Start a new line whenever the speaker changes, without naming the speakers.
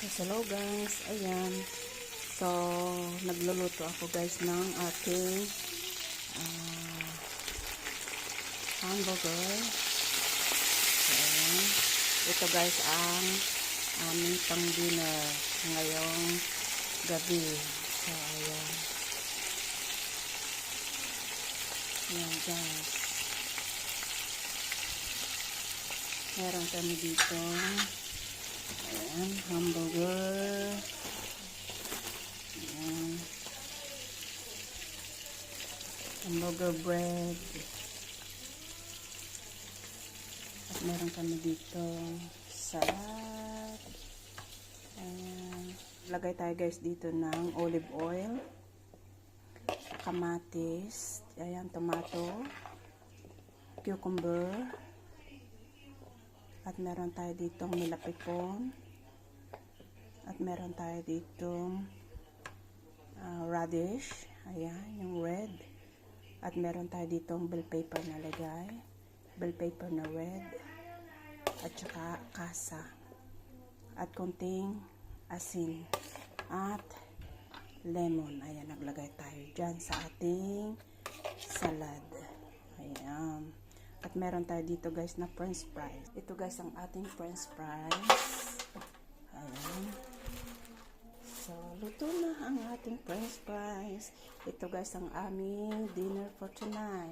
So, hello guys, ayan. So, nagluluto ako guys ng ating hamburger. So, ayan. Ito guys ang aming pang dinner ngayong gabi. So, ayan. Ayan guys. Meron kami dito. Ayan, hamburger. Ayan. Hamburger bread. At meron kami dito salad. Ayan. Lagay tayo guys dito ng olive oil. Kamatis. Ayan, tomato. Cucumber. At meron tayo ditong milapipon. At meron tayo ditong radish. Ayan, yung red. At meron tayo ditong bell pepper na lagay. Bell pepper na red. At saka kasa. At konting asin. At lemon. Ayan, naglagay tayo dyan sa ating salad. Ayan. At meron tayo dito guys na french fries. Ito guys ang ating french fries. Ayan. So, luto na ang ating french fries. Ito guys ang aming dinner for tonight.